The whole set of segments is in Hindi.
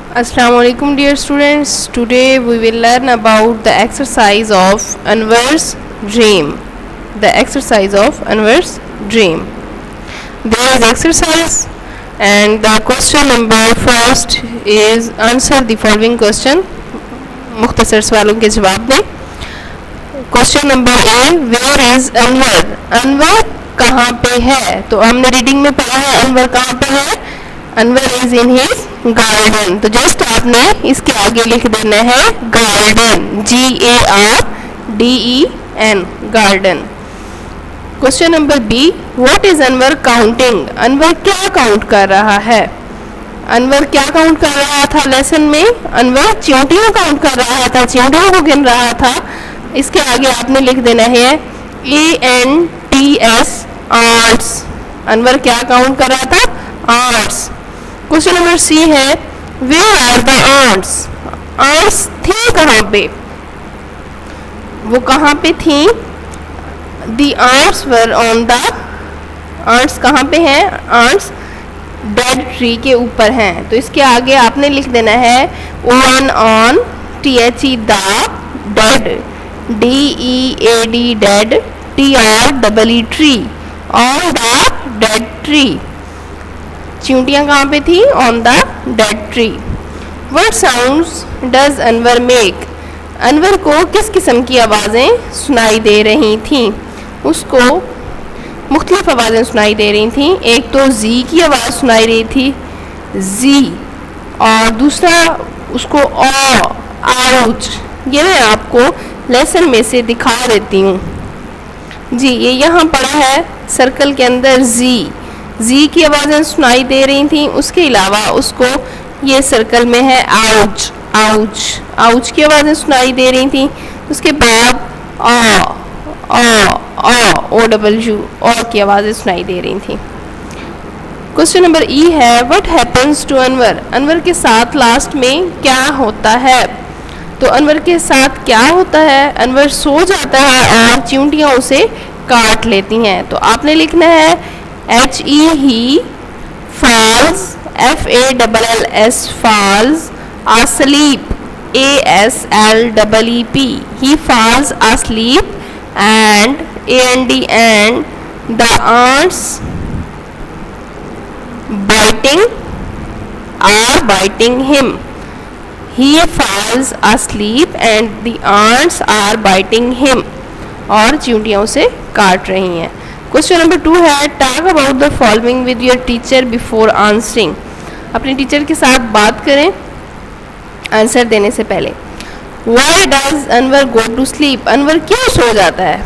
Assalamualaikum dear students. Today we will learn about the exercise of Anwar's dream. The exercise of Anwar's dream. There is exercise and the question number first is answer the following question. मुख्तसर सवालों के जवाब दें. Question number A, where is Anwar? Anwar कहाँ पे है? तो हमने रीडिंग में पढ़ा है अनवर कहाँ पे है. Anwar is in his garden. तो जस्ट आपने इसके आगे लिख देना है garden, GARDEN, garden. Question number B, what is Anwar counting? Anwar क्या काउंट कर रहा है? अनवर क्या काउंट कर रहा था लेसन में? अनवर चींटियों काउंट कर रहा था, चींटियों को गिन रहा था. इसके आगे आपने लिख देना है ANTS, आर्ट्स. अनवर क्या काउंट कर रहा था? आर्ट्स. क्वेश्चन नंबर सी है, where are the ants? Ants थी कहाँ पे? वो कहाँ पे थी? The ants were on the. Ants कहाँ पे हैं? आर्ट्स डेड ट्री के ऊपर हैं. तो इसके आगे आपने लिख देना है ON on, THE the, dead, DEAD dead, TREE tree, on the dead tree. चींटियां कहाँ पे थी? On the dead tree. What sounds does Anwar make? Anwar को किस किस्म की आवाज़ें सुनाई दे रही थीं? उसको मुख्तलिफ आवाज़ें सुनाई दे रही थीं. एक तो जी की आवाज़ सुनाई रही थी, जी, और दूसरा उसको आउच. ये मैं आपको लेसन में से दिखा देती हूँ. जी, ये यहाँ पड़ा है सर्कल के अंदर जी की आवाज़ें सुनाई दे रही थी. उसके अलावा उसको ये सर्कल में है आउच की आवाज़ें सुनाई दे रही थी. उसके बाद OW और की आवाज़ें सुनाई दे रही थी. क्वेश्चन नंबर ई है, what happens to Anwar? Anwar के साथ लास्ट में क्या होता है? तो अनवर के साथ क्या होता है? अनवर सो जाता है और चींटियाँ उसे काट लेती हैं. तो आपने लिखना है he falls, FALLS, falls, asleep, ASLEEP, he falls asleep, and the ants are biting him. He falls asleep and the ants are biting him. और चींटियाँ उसे काट रही हैं. क्वेश्चन नंबर 2 है, talk about the following with your teacher before answering. अपने टीचर के साथ बात करें आंसर देने से पहले. Why does Anwar go to sleep? Anwar क्यों सो जाता है?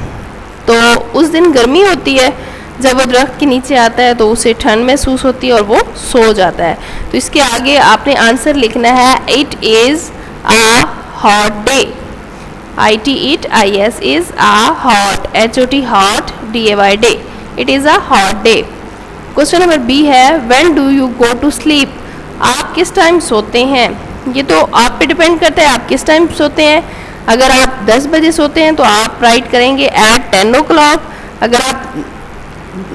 तो उस दिन गर्मी होती है, जब वो दरख्त के नीचे आता है तो उसे ठंड महसूस होती है और वो सो जाता है. तो इसके आगे आपने आंसर लिखना है it is a hot day. ITIS is a hot, HOT hot, DAY day. It is a hot day. Question number B है, when do you go to sleep? आप किस टाइम सोते हैं? ये तो आप पे डिपेंड करता है आप किस टाइम सोते हैं. अगर आप 10 बजे सोते हैं तो आप राइट करेंगे at 10 o'clock. अगर आप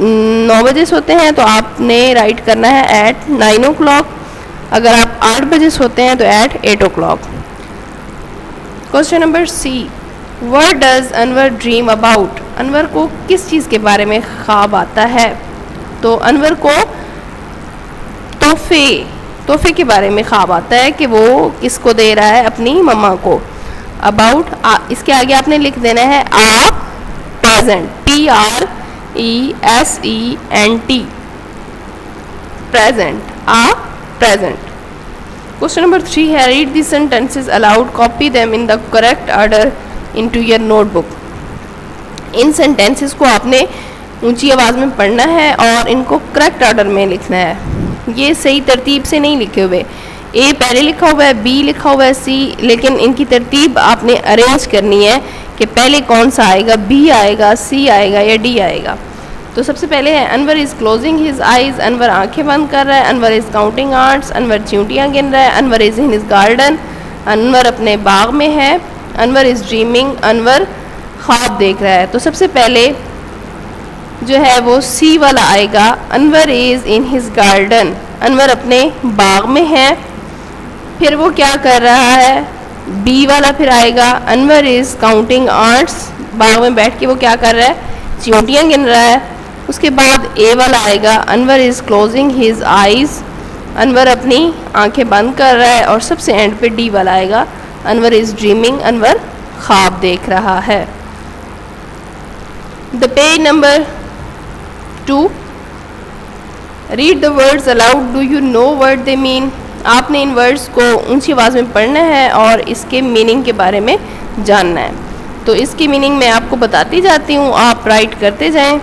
9 बजे सोते हैं तो आपने राइट करना है at 9 o'clock. अगर आप 8 बजे सोते हैं तो at 8 o'clock. Question number C, what does Anwar dream about? Anwar को किस चीज़ के बारे में ख्वाब आता है? तो अनवर को तोहफे के बारे में ख्वाब आता है कि वो किसको दे रहा है? अपनी मम्मा को. अबाउट, इसके आगे आपने लिख देना है आ प्रेजेंट, PRESENT, प्रेजेंट, आ प्रेजेंट. क्वेश्चन नंबर 3 है, read the sentences allowed, copy them in the correct order into your notebook. In sentences को आपने ऊंची आवाज़ में पढ़ना है और इनको करेक्ट ऑर्डर में लिखना है. ये सही तरतीब से नहीं लिखे हुए. ए पहले लिखा हुआ है, बी लिखा हुआ है, सी, लेकिन इनकी तरतीब आपने अरेंज करनी है कि पहले कौन सा आएगा, बी आएगा, सी आएगा या डी आएगा. तो सबसे पहले है, Anwar is closing his eyes. Anwar आंखें बंद कर रहा है. Anwar is counting arts. Anwar चींटियाँ गिन रहा है. Anwar is in his garden. Anwar अपने बाग में है. Anwar is dreaming. अनवर ख्वाब देख रहा है. तो सबसे पहले जो है वो सी वाला आएगा. Anwar is in his garden. Anwar अपने बाग में है. फिर वो क्या कर रहा है, बी वाला फिर आएगा, अनवर इज काउंटिंग आंट्स, बाग में बैठ के वो क्या कर रहा है, चींटियाँ गिन रहा है। उसके बाद ए वाला आएगा, Anwar is closing his eyes, Anwar अपनी आंखें बंद कर रहा है। और सबसे एंड पे डी वाला आएगा, अनवर इज ड्रीमिंग, अनवर ख्वाब देख रहा है। The page number 2, read the words allowed, do you know what they mean. आपने इन वर्ड्स को ऊंची आवाज़ में पढ़ना है और इसके मीनिंग के बारे में जानना है। तो इसकी मीनिंग मैं आपको बताती जाती हूँ, आप राइट करते जाएं।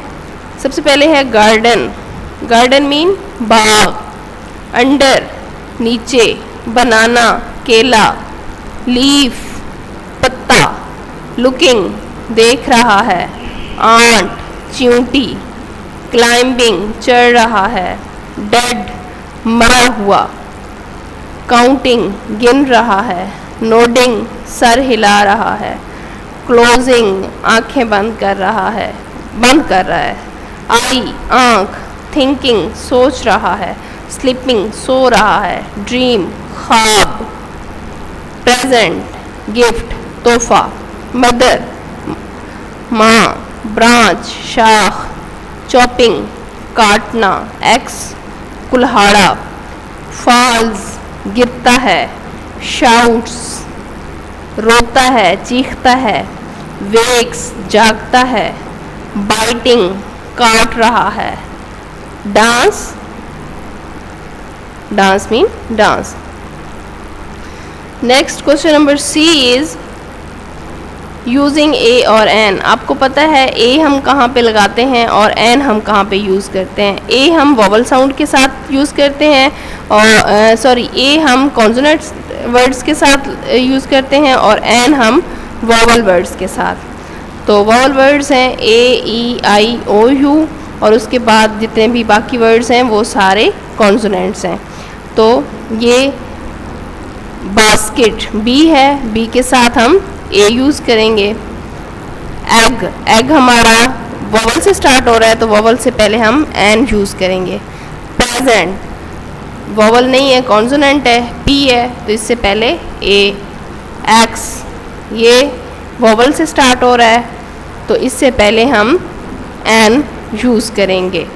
सबसे पहले है गार्डन, गार्डन मीन बाग, अंडर नीचे, बनाना केला, लीफ पत्ता, लुकिंग देख रहा है, आंट चींटी, क्लाइंबिंग चढ़ रहा है, डेड मरा हुआ, काउंटिंग गिन रहा है, नोडिंग सर हिला रहा है, क्लोजिंग आंखें बंद कर रहा है, आई आंख, थिंकिंग सोच रहा है, स्लीपिंग सो रहा है, ड्रीम ख्वाब, प्रेजेंट गिफ्ट तोहफा, मदर माँ, ब्रांच शाख, चॉपिंग काटना, एक्स कुल्हाड़ा, फॉल्स गिरता है, शाउट्स रोता है चीखता है, वेक्स जागता है, बाइटिंग काट रहा है, dance mean dance. Next question number C is using a और एन। आपको पता है ए हम कहाँ पे लगाते हैं और एन हम कहाँ पे यूज़ करते हैं। ए हम वॉवल साउंड के साथ यूज़ करते हैं और ए हम कॉन्सोनेंट वर्ड्स के साथ यूज़ करते हैं और एन हम वॉवल वर्ड्स के साथ। तो वॉवल वर्ड्स हैं ए ई आई ओ यू और उसके बाद जितने भी बाकी वर्ड्स हैं वो सारे कॉन्सोनेंट्स हैं। तो ये बास्केट बी है, बी के साथ हम ए यूज़ करेंगे। एग हमारा वॉवल से स्टार्ट हो रहा है तो वॉवल से पहले हम एन यूज़ करेंगे। प्रेजेंट वॉवल नहीं है कॉन्सोनेंट है, पी है तो इससे पहले ए। एक्स ये वॉवल से स्टार्ट हो रहा है तो इससे पहले हम एन यूज़ करेंगे।